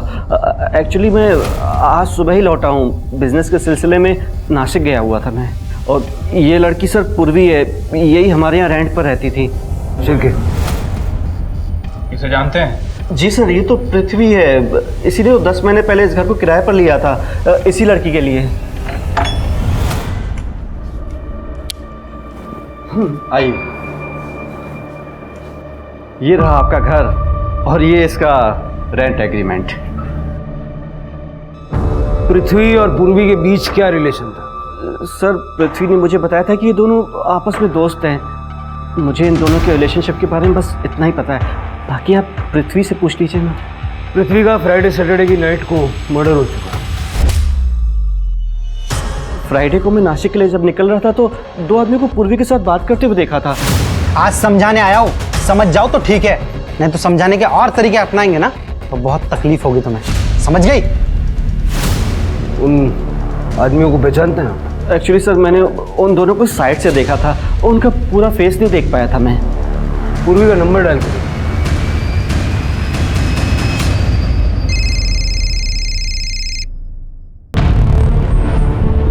Speaker 21: एक्चुअली मैं आज सुबह ही लौटा हूँ, बिजनेस के सिलसिले में नासिक गया हुआ था मैं। और ये लड़की सर पूर्वी है, यही हमारे यहाँ रेंट पर रहती थी।
Speaker 13: शिरके,
Speaker 12: इसे जानते हैं?
Speaker 21: जी सर, ये तो पृथ्वी है, इसीलिए वो 10 महीने पहले इस घर को किराए पर लिया था, इसी लड़की के लिए। आइए, ये रहा आपका घर और ये इसका रेंट एग्रीमेंट।
Speaker 13: पृथ्वी और पूर्वी के बीच क्या रिलेशन था?
Speaker 21: सर, पृथ्वी ने मुझे बताया था कि ये दोनों आपस में दोस्त हैं। मुझे इन दोनों के रिलेशनशिप के बारे में बस इतना ही पता है, बाकी आप पृथ्वी से पूछ लीजिए ना।
Speaker 13: पृथ्वी का फ्राइडे सैटरडे की नाइट को मर्डर हो चुका।
Speaker 21: फ्राइडे को मैं नासिक के लिए जब निकल रहा था तो 2 आदमी को पूर्वी के साथ बात करते हुए देखा था।
Speaker 4: आज समझाने आया हूँ, समझ जाओ तो ठीक है, नहीं तो समझाने के और तरीके अपनाएंगे ना तो बहुत तकलीफ होगी तुम्हें, समझ गई?
Speaker 13: उन आदमियों को पहचानते हैं?
Speaker 21: एक्चुअली सर मैंने उन दोनों को साइड से देखा था, उनका पूरा फेस नहीं देख पाया था मैं।
Speaker 13: पूर्वी का नंबर डाल करो।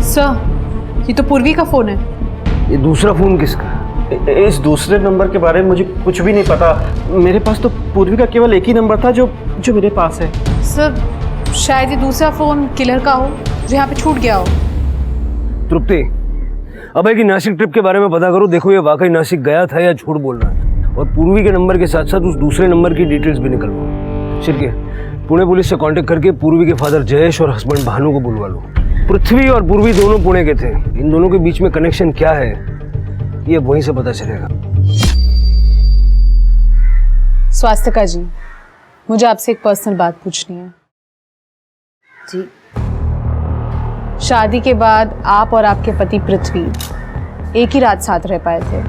Speaker 14: सर, ये तो पूर्वी का फोन है।
Speaker 13: ये दूसरा फोन किसका?
Speaker 21: इस दूसरे नंबर के बारे में मुझे कुछ भी नहीं पता। मेरे पास तो पूर्वी का केवल एक ही नंबर था जो मेरे पास है।
Speaker 14: सर, शायद ये दूसरा फोन किलर का हो जो यहाँ पे छूट गया हो।
Speaker 13: तृप्ति, अब है कि नासिक ट्रिप के बारे में पता करो, देखो ये वाकई नासिक गया था या झूठ बोल रहा है। और पूर्वी के नंबर के साथ साथ उस दूसरे नंबर की डिटेल्स भी निकलवाओ। शिरके, पुणे पुलिस से कांटेक्ट करके पूर्वी के फादर जयेश और हस्बैंड भानु को बुलवा लो। पृथ्वी और पूर्वी दोनों पुणे के थे, इन दोनों के बीच में कनेक्शन क्या है ये वहीं से पता चलेगा।
Speaker 14: स्वास्थ्यका जी, मुझे आपसे एक पर्सनल बात पूछनी है।
Speaker 17: जी।
Speaker 14: शादी के बाद आप और आपके पति पृथ्वी एक ही रात साथ रह पाए थे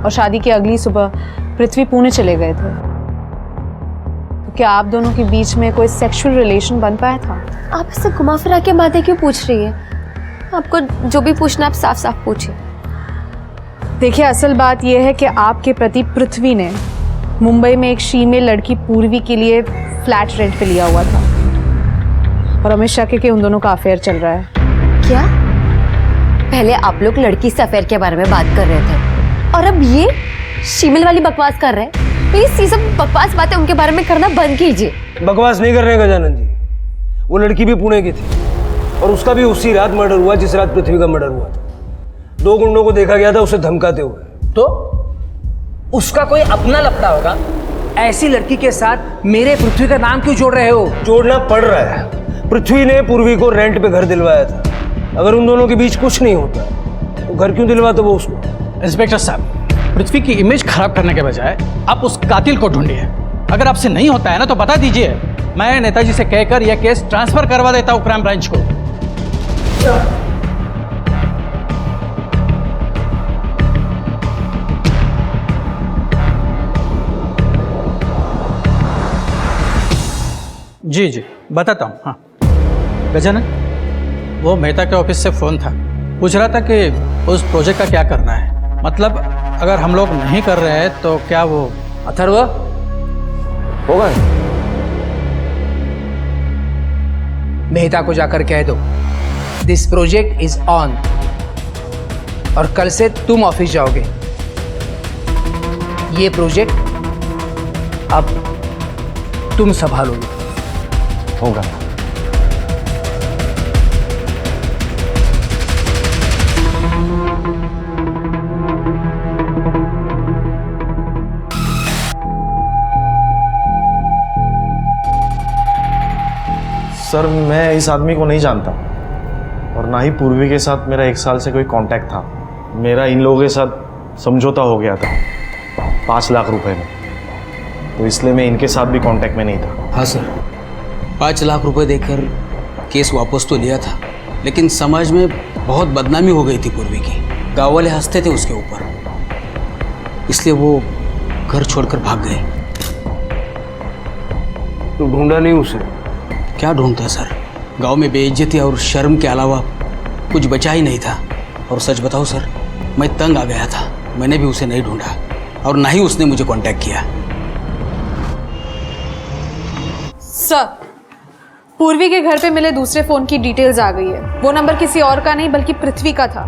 Speaker 14: और शादी की अगली सुबह पृथ्वी पुणे चले गए थे। तो क्या आप दोनों के बीच में कोई सेक्सुअल रिलेशन बन पाया था?
Speaker 17: आप इससे घुमा फिरा के बातें क्यों पूछ रही है? आपको जो भी पूछना आप साफ साफ पूछिए।
Speaker 14: देखिए, असल बात यह है कि आपके पति पृथ्वी ने मुंबई में एक फीमेल लड़की पूर्वी के लिए फ्लैट रेंट पे लिया हुआ था और हमें शक है कि उन दोनों का अफेयर चल रहा है।
Speaker 17: क्या? पहले आप लोग लड़की से अफेयर के बारे में बात कर रहे थे और अब ये फीमेल वाली बकवास कर रहे हैं। प्लीज ये सब बकवास बातें उनके बारे में करना बंद कीजिए।
Speaker 13: बकवास नहीं कर रहे गजानन जी, वो लड़की भी पुणे की थी और उसका भी उसी रात मर्डर हुआ जिस रात पृथ्वी का मर्डर हुआ था। 2 गुंडों को देखा गया था उसे धमकाते हुए।
Speaker 10: तो उसका कोई अपना लफड़ा होगा। ऐसी लड़की के साथ मेरे पृथ्वी का नाम क्यों जोड़ रहे हो?
Speaker 13: जोड़ना पड़ रहा है। पृथ्वी ने पूर्वी को रेंट पे घर दिलवाया था। अगर उन दोनों के बीच कुछ नहीं होता तो घर क्यों दिलवाता वो उसको?
Speaker 22: इंस्पेक्टर साहब, पृथ्वी की इमेज खराब करने के बजाय आप उस कातिल को ढूंढिए। अगर आपसे नहीं होता है ना तो बता दीजिए, मैं नेताजी से कहकर यह केस ट्रांसफर करवा देता हूं क्राइम ब्रांच को। जी जी बताता हूँ। हाँ गजानन, वो मेहता के ऑफिस से फ़ोन था, पूछ रहा था कि उस प्रोजेक्ट का क्या करना है। मतलब अगर हम लोग नहीं कर रहे हैं तो क्या वो
Speaker 10: अथर्व
Speaker 13: होगा?
Speaker 10: मेहता को जाकर कह दो दिस प्रोजेक्ट इज ऑन और कल से तुम ऑफिस जाओगे। ये प्रोजेक्ट अब तुम संभालोगे।
Speaker 13: होगा।
Speaker 23: सर, मैं इस आदमी को नहीं जानता और ना ही पूर्वी के साथ मेरा 1 साल से कोई कांटेक्ट था। मेरा इन लोगों के साथ समझौता हो गया था 5 लाख रुपए में, तो इसलिए मैं इनके साथ भी कांटेक्ट में नहीं था।
Speaker 24: हाँ सर, 5 लाख रुपए देकर केस वापस तो लिया था, लेकिन समाज में बहुत बदनामी हो गई थी पूर्वी की। गाँव वाले हंसते थे उसके ऊपर, इसलिए वो घर छोड़कर भाग गए।
Speaker 13: तो ढूंढा नहीं उसे?
Speaker 24: क्या ढूंढता सर, गांव में बेइज्जती और शर्म के अलावा कुछ बचा ही नहीं था। और सच बताओ सर, मैं तंग आ गया था। मैंने भी उसे नहीं ढूंढा और ना ही उसने मुझे कांटेक्ट किया।
Speaker 14: सर, पूर्वी के घर पे मिले दूसरे फोन की डिटेल्स आ गई है। वो नंबर किसी और का नहीं बल्कि पृथ्वी का था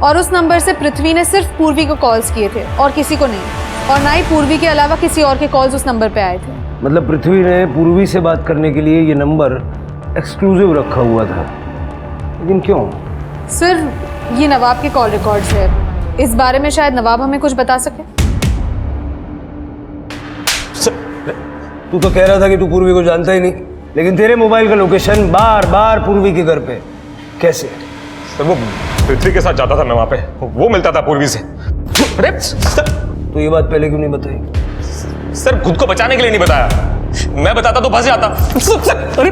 Speaker 14: और उस नंबर से पृथ्वी ने सिर्फ पूर्वी को कॉल्स किए थे और किसी को नहीं, और ना ही पूर्वी के अलावा किसी और के कॉल्स उस नंबर पे आए थे।
Speaker 13: मतलब पृथ्वी ने पूर्वी से बात करने के लिए ये नंबर एक्सक्लूसिव रखा हुआ था, लेकिन क्यों?
Speaker 14: सर, ये नवाब के कॉल रिकॉर्ड्स है। इस बारे में शायद नवाब हमें कुछ बता सके।
Speaker 13: तू तो कह रहा था कि तू पूर्वी को जानता ही नहीं, लेकिन तेरे मोबाइल का लोकेशन बार बार पूर्वी के घर पे कैसे?
Speaker 7: सर, वो पृथ्वी के साथ जाता था ना वहाँ पे, वो मिलता था पूर्वी से। अरे सर,
Speaker 13: तो ये बात पहले क्यों नहीं बताई?
Speaker 7: सर, खुद को बचाने के लिए नहीं बताया। मैं बताता तो फंस जाता। अरे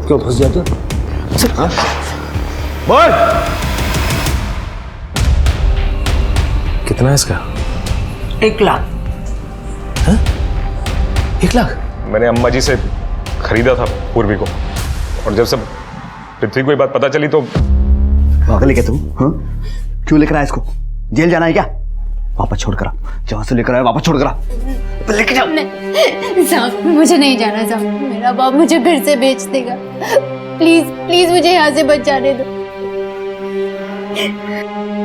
Speaker 13: क्यों फंस जाता?
Speaker 3: बोल।
Speaker 7: कितना है इसका?
Speaker 15: 1 लाख।
Speaker 3: 1 लाख?
Speaker 7: मैंने अम्मा जी से खरीदा था पूर्वी को, और जब सब पृथ्वी को ये बात पता चली तो
Speaker 8: पागल है क्या तू? हाँ? क्यों लेकर आया इसको? जेल जाना है क्या? वापस छोड़ कर आ, जहां से लेकर आया वापस छोड़ कर आ, लेके जाओ।
Speaker 17: साहब मुझे नहीं जाना साहब, मेरा बाप मुझे फिर से बेच देगा। प्लीज प्लीज मुझे यहाँ से बच जाने दो।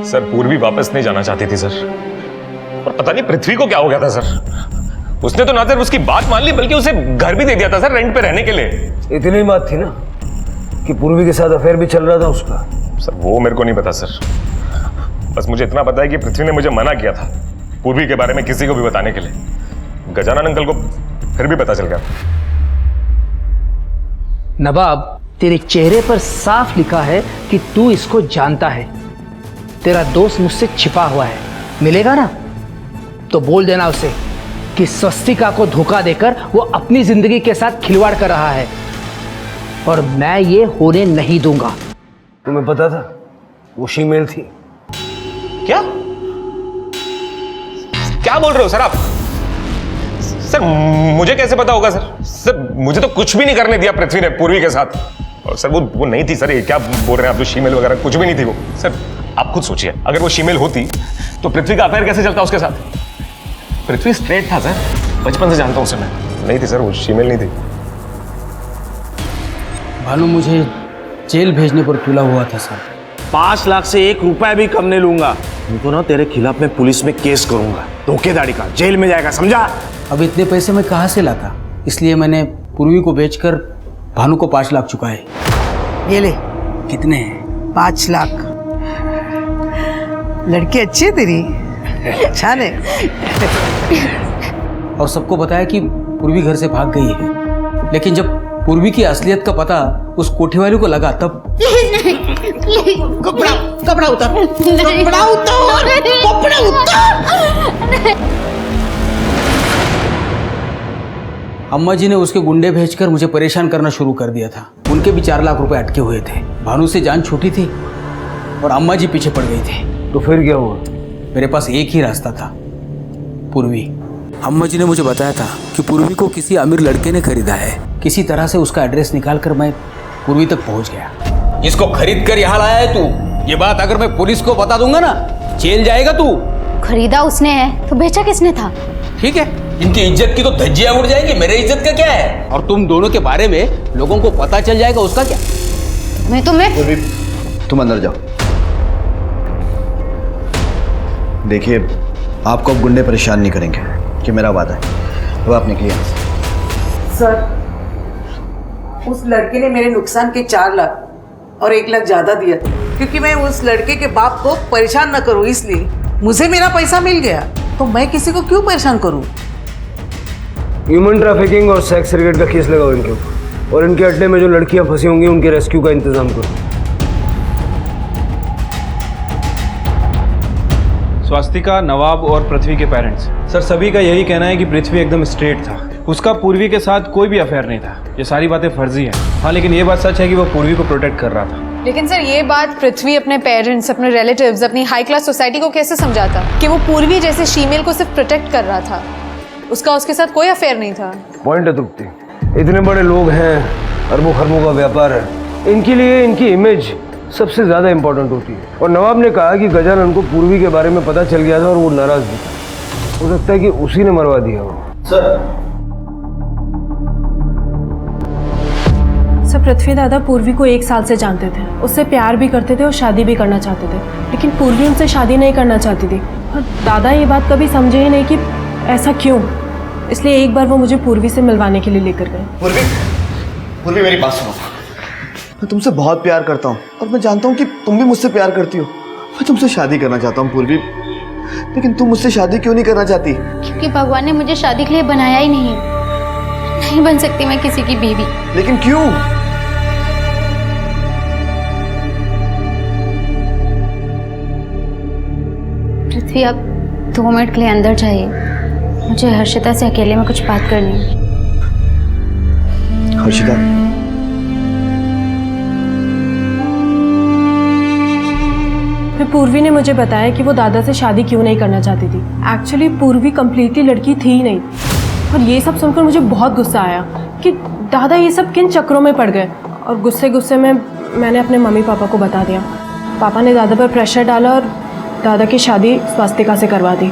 Speaker 7: सर पूर्वी वापस नहीं जाना चाहती थी सर, और पता नहीं पृथ्वी को क्या हो गया था सर। उसने तो ना सिर्फ उसकी बात मान ली बल्कि उसे घर भी दे दिया था सर, रेंट पे रहने के लिए।
Speaker 13: इतनी बात थी ना कि पूर्वी के साथ अफेयर भी चल रहा था उसका।
Speaker 7: सर वो मेरे को नहीं पता सर, बस मुझे इतना पता है कि पृथ्वी ने मुझे मना किया था पूर्वी के बारे में किसी को भी बताने के लिए। गजानन अंकल को फिर भी पता चल गया।
Speaker 10: नवाब, तेरे चेहरे पर साफ लिखा है कि तू इसको जानता है। तेरा दोस्त मुझसे छिपा हुआ है, मिलेगा ना तो बोल देना उसे कि स्वस्तिका को धोखा देकर वो अपनी जिंदगी के साथ खिलवाड़ कर रहा है, और मैं ये होने नहीं दूंगा।
Speaker 13: तुम्हें पता था वो शीमेल थी?
Speaker 7: क्या क्या बोल रहे हो सर आप? सर मुझे कैसे पता होगा सर? सर मुझे तो कुछ भी नहीं करने दिया पृथ्वी ने पूर्वी के साथ। और सर वो नहीं थी सर, ये क्या बोल रहे हैं आप? जो शीमेल वगैरह कुछ भी नहीं थी वो। सर आप खुद सोचिए, अगर वो शीमेल होती तो पृथ्वी का अफेयर कैसे चलता उसके साथ? पृथ्वी स्ट्रेट था सर, बचपन से जानता हूं उसे मैं। नहीं थी सर, वो शीमेल नहीं थी।
Speaker 24: भानु मुझे जेल भेजने पर तुला हुआ था सर।
Speaker 3: 5 लाख से 1 रुपया भी कम नहीं लूंगा। तो ना तेरे खिलाफ मैं पुलिस में केस करूंगा, धोखेधड़ी का, जेल में जाएगा, समझा?
Speaker 24: अब इतने पैसे मैं कहाँ से लाता, इसलिए मैंने पूर्वी को बेचकर भानु को 5 लाख चुकाए।
Speaker 15: ये ले।
Speaker 24: कितने?
Speaker 15: 5 लाख। लड़की अच्छी है तेरी, छान है।
Speaker 24: और सबको बताया कि पूर्वी घर से भाग गई है, लेकिन जब पूर्वी की असलियत का पता उस कोठी वाले को लगा तब
Speaker 15: कपड़ा उतार, कपड़ा उतार, कपड़ा उतार।
Speaker 24: अम्मा जी ने उसके गुंडे भेजकर मुझे परेशान करना शुरू कर दिया था। उनके भी 4 लाख रुपए अटके हुए थे। भानु से जान छूटी थी और अम्मा जी पीछे पड़ गई थी।
Speaker 13: तो फिर क्या हुआ?
Speaker 24: मेरे पास एक ही रास्ता था, पूर्वी। अम्मा जी ने मुझे बताया था कि पूर्वी को किसी अमीर लड़के ने खरीदा है। किसी तरह से उसका एड्रेस निकालकर मैं पूर्वी तक पहुंच गया। इसको खरीद कर यहाँ लाया है तू। ये बात अगर मैं पुलिस को बता दूंगा ना, जेल जाएगा तू।
Speaker 17: खरीदा उसने है तो बेचा किसने था?
Speaker 24: ठीक है, इनकी इज्जत की तो धज्जियां उड़ जाएंगी, मेरे इज्जत का क्या है? और तुम दोनों के बारे में लोगों को पता चल जाएगा, उसका क्या?
Speaker 8: तुम अंदर जाओ। देखिए आपको अब गुंडे परेशान नहीं करेंगे कि मेरा वादा है। अब आप निकलिए।
Speaker 15: सर उस लड़के ने मेरे नुकसान के 4 लाख और 1 लाख ज्यादा दिया, क्योंकि मैं उस लड़के के बाप को परेशान न करूं, इसलिए मुझे मेरा पैसा मिल गया तो मैं किसी को क्यों परेशान करूं?
Speaker 13: ह्यूमन ट्रैफिकिंग और सेक्स रेकेट का केस लगाओ इनके ऊपर, और इनके अड्डे में जो लड़कियां फंसी होंगी उनके रेस्क्यू का इंतजाम करो।
Speaker 12: स्वास्तिका, नवाब और पृथ्वी के पेरेंट्स, सर सभी का यही कहना है कि पृथ्वी एकदम स्ट्रेट था, उसका पूर्वी के साथ कोई भी अफेयर नहीं था। ये सारी बातें फर्जी हैं। हाँ, लेकिन ये बात सच है कि वो पूर्वी को प्रोटेक्ट कर रहा था।
Speaker 14: लेकिन सर ये बात पृथ्वी अपने पेरेंट्स, अपने रिलेटिव्स, अपनी हाई क्लास सोसाइटी को कैसे समझाता कि वो पूर्वी जैसे शीमेल को सिर्फ प्रोटेक्ट कर रहा था, उसका उसके साथ कोई अफेयर नहीं था?
Speaker 13: पॉइंट है तृप्ति, इतने बड़े लोग हैं, अरबों खरबों का व्यापार है, इनके लिए इनकी इमेज सबसे ज्यादा इंपॉर्टेंट होती है। और नवाब ने कहा कि गजानन को पूर्वी के बारे में पता चल गया था और वो नाराज भी था। हो सकता है कि उसी ने मरवा दिया हो।
Speaker 1: सर पृथ्वी दादा पूर्वी को 1 साल से जानते थे, उससे प्यार भी करते थे और शादी भी करना चाहते थे, लेकिन पूर्वी उनसे शादी नहीं करना चाहती थी। और दादा ये बात कभी समझे ही नहीं कि ऐसा क्यों, इसलिए एक बार वो मुझे पूर्वी से मिलवाने के लिए लेकर गए।
Speaker 8: पूर्वी मेरी बात सुनो, मैं तुमसे बहुत प्यार करता हूँ और मैं जानता हूँ कि तुम भी मुझसे प्यार करती हो। मैं तुमसे शादी करना चाहता हूँ पूर्वी, लेकिन तुम मुझसे शादी क्यों नहीं करना चाहती?
Speaker 17: क्योंकि भगवान ने मुझे शादी के लिए बनाया ही नहीं बन सकती मैं किसी की बीवी।
Speaker 8: लेकिन क्यों?
Speaker 17: पृथ्वी आप 2 मिनट के लिए अंदर जाइए, मुझे हर्षिता से अकेले में कुछ बात करनी है।
Speaker 8: हर्षिता,
Speaker 1: पूर्वी ने मुझे बताया कि वो दादा से शादी क्यों नहीं करना चाहती थी। एक्चुअली पूर्वी कम्प्लीटली लड़की थी ही नहीं। और ये सब सुनकर मुझे बहुत गुस्सा आया कि दादा ये सब किन चक्रों में पड़ गए। और गुस्से गुस्से में मैंने अपने मम्मी पापा को बता दिया। पापा ने दादा पर प्रेशर डाला और दादा की शादी स्वास्तिका से करवा दी।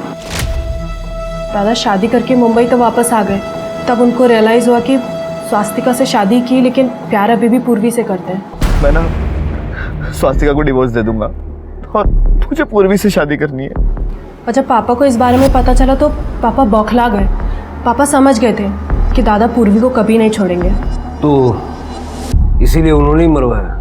Speaker 1: दादा शादी करके मुंबई तो वापस आ गए। तब उनको रियलाइज़ हुआ कि स्वास्तिका से शादी की लेकिन प्यार अभी भी पूर्वी से करते हैं।
Speaker 8: मैं ना स्वास्तिका को डिवोर्स दे दूंगा और मुझे पूर्वी से शादी करनी है।
Speaker 1: और जब पापा को इस बारे में पता चला तो पापा बौखला गए। पापा समझ गए थे कि दादा पूर्वी को कभी नहीं छोड़ेंगे।
Speaker 13: तो इसीलिए उन्होंने ही मरवाया?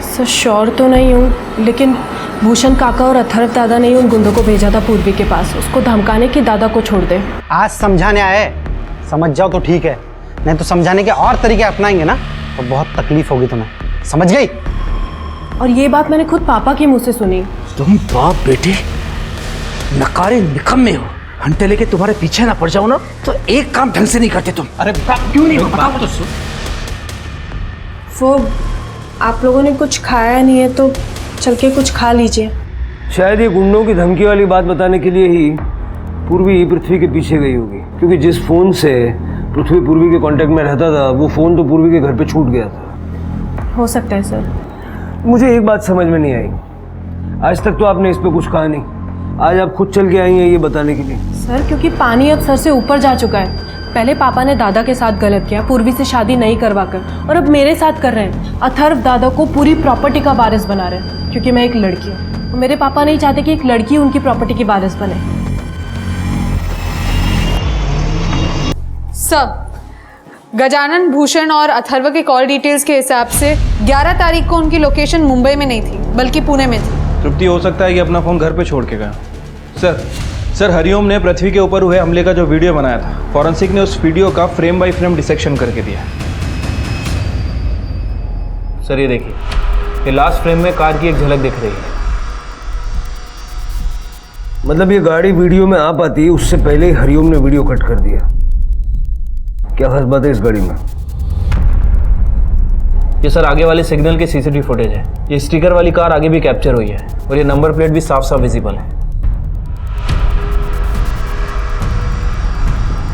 Speaker 1: सर श्योर तो नहीं हूँ, लेकिन भूषण काका और अथर्व दादा ने ही उन गुंडों को भेजा था पूर्वी के पास, उसको धमकाने कि दादा को छोड़ दे।
Speaker 4: आज समझाने आए, समझ जाओ तो ठीक है, नहीं तो समझाने के और तरीके अपनाएंगे ना तो बहुत तकलीफ होगी तुम्हें, समझ गई?
Speaker 1: और ये बात मैंने खुद पापा के मुंह से सुनी।
Speaker 10: तुम बाप बेटे नकारे निकम्मे हो। घंटे लेके तुम्हारे पीछे ना पड़ जाओ ना तो एक काम ढंग से नहीं करते तुम। अरे क्यों नहीं बताओ तो सुन।
Speaker 1: वो आप लोगों ने कुछ खाया नहीं है तो चल के कुछ खा लीजिए।
Speaker 13: शायद ये गुंडों की धमकी वाली बात बताने के लिए ही पूर्वी पृथ्वी के पीछे गई होगी, क्योंकि जिस फोन से पृथ्वी पूर्वी के कांटेक्ट में रहता था वो फोन तो पूर्वी के घर पे छूट गया था।
Speaker 1: हो सकता है सर।
Speaker 13: मुझे एक बात समझ में नहीं आई, आज तक तो आपने इस पे कुछ कहा नहीं, आज आप खुद चल के आई हैं ये बताने के लिए।
Speaker 1: सर क्योंकि पानी अब सर से ऊपर जा चुका है। पहले पापा ने दादा के साथ गलत किया, पूर्वी से शादी नहीं करवाकर, और अब मेरे साथ कर रहे हैं। अथर्व दादा को पूरी प्रॉपर्टी का वारिस बना रहे हैं क्योंकि मैं एक लड़की हूँ। तो मेरे पापा नहीं चाहते कि एक लड़की उनकी प्रॉपर्टी की वारिस बने।
Speaker 14: सर, गजानन, भूषण और अथर्व के कॉल डिटेल्स के हिसाब से 11 तारीख को उनकी लोकेशन मुंबई में नहीं थी बल्कि पुणे में थी।
Speaker 12: तृप्ति, हो सकता है कि अपना फ़ोन घर पे छोड़ के गया। सर हरिओम ने पृथ्वी के ऊपर हुए हमले का जो वीडियो बनाया था, फॉरेंसिक ने उस वीडियो का फ्रेम बाय फ्रेम डिसेक्शन करके दिया। सर ये देखिए, ये लास्ट फ्रेम में कार की एक झलक दिख रही है।
Speaker 13: मतलब ये गाड़ी वीडियो में आ पाती उससे पहले ही हरिओम ने वीडियो कट कर दिया। क्या खास बात है इस गाड़ी में?
Speaker 12: ये सर आगे वाले सिग्नल के सीसीटीवी फुटेज है। ये स्टिकर वाली कार आगे भी कैप्चर हुई है और ये नंबर प्लेट भी साफ साफ विजिबल है।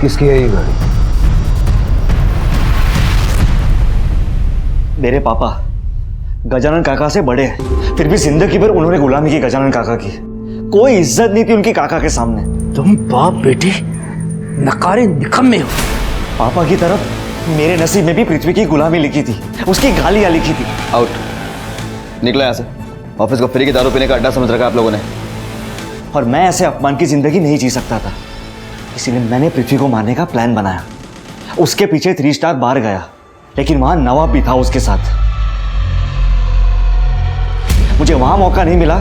Speaker 13: किसकी है ये गाड़ी?
Speaker 8: मेरे पापा गजानन काका से बड़े हैं, फिर भी जिंदगी भर उन्होंने गुलामी की गजानन काका की। कोई इज्जत नहीं थी उनकी काका के सामने।
Speaker 10: तुम बाप बेटे नकारे निकम्मे हो।
Speaker 8: पापा की तरफ मेरे नसीब में भी पृथ्वी की गुलामी लिखी थी, उसकी गालियां लिखी थी।
Speaker 2: आउट, निकलो यहाँ से। ऑफिस को फ्री की दारू पीने का अड्डा समझ रखा आप लोगों ने।
Speaker 8: और मैं ऐसे अपमान की जिंदगी नहीं जी सकता था, इसीलिए मैंने पृथ्वी को मारने का प्लान बनाया। उसके पीछे 3 स्टार बार गया, लेकिन वहां नवाब भी था उसके साथ। मुझे वहां मौका नहीं मिला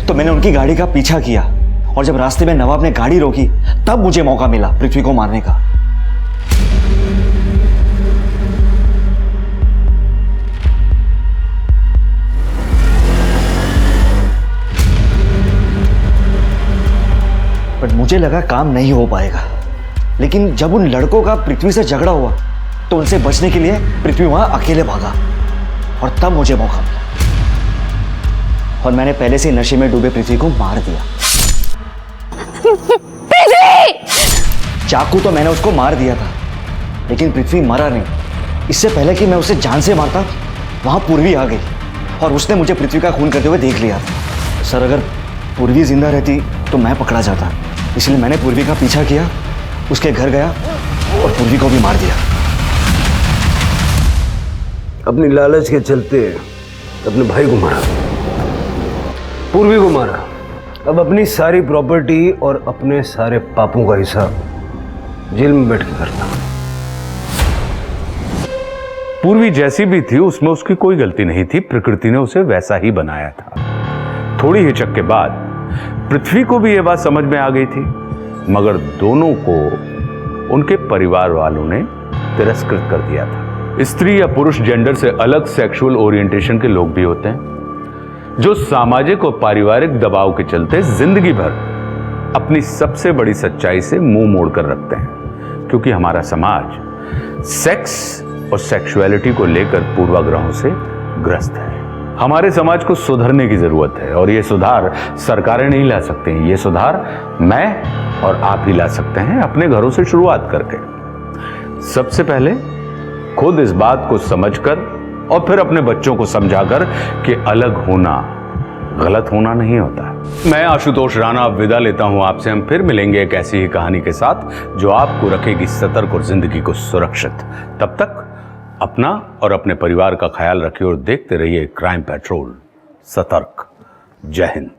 Speaker 8: तो मैंने उनकी गाड़ी का पीछा किया, और जब रास्ते में नवाब ने गाड़ी रोकी तब मुझे मौका मिला पृथ्वी को मारने का। बट मुझे लगा काम नहीं हो पाएगा, लेकिन जब उन लड़कों का पृथ्वी से झगड़ा हुआ तो उनसे बचने के लिए पृथ्वी वहां अकेले भागा, और तब मुझे मौका मिला और मैंने पहले से नशे में डूबे पृथ्वी को मार दिया। चाकू तो मैंने उसको मार दिया था, लेकिन पृथ्वी मरा नहीं। इससे पहले कि मैं उसे जान से मारता वहां पूर्वी आ गई और उसने मुझे पृथ्वी का खून करते हुए देख लिया था। सर अगर पूर्वी जिंदा रहती तो मैं पकड़ा जाता, इसलिए मैंने पूर्वी का पीछा किया, उसके घर गया और पूर्वी को भी मार दिया।
Speaker 13: अपनी लालच के चलते अपने भाई को मारा, पूर्वी को मारा। अब अपनी सारी प्रॉपर्टी और अपने सारे पापों का हिसाब जेल में बैठ के करना।
Speaker 6: पूर्वी जैसी भी थी उसमें उसकी कोई गलती नहीं थी, प्रकृति ने उसे वैसा ही बनाया था। थोड़ी हिचक के बाद पृथ्वी को भी यह बात समझ में आ गई थी, मगर दोनों को उनके परिवार वालों ने तिरस्कृत कर दिया था। स्त्री या पुरुष जेंडर से अलग सेक्सुअल ओरिएंटेशन के लोग भी होते हैं जो सामाजिक और पारिवारिक दबाव के चलते जिंदगी भर अपनी सबसे बड़ी सच्चाई से मुंह मोड़कर रखते हैं, क्योंकि हमारा समाज सेक्स और सेक्सुअलिटी को लेकर पूर्वाग्रहों से ग्रस्त है। हमारे समाज को सुधरने की जरूरत है और ये सुधार सरकारें नहीं ला सकती। ये सुधार मैं और आप ही ला सकते हैं, अपने घरों से शुरुआत करके। सबसे पहले खुद इस बात को समझकर और फिर अपने बच्चों को समझाकर कि अलग होना गलत होना नहीं होता। मैं आशुतोष राणा अब विदा लेता हूं आपसे। हम फिर मिलेंगे एक ऐसी ही कहानी के साथ जो आपको रखेगी सतर्क और जिंदगी को सुरक्षित। तब तक अपना और अपने परिवार का ख्याल रखिए और देखते रहिए क्राइम पेट्रोल। सतर्क। जय हिंद।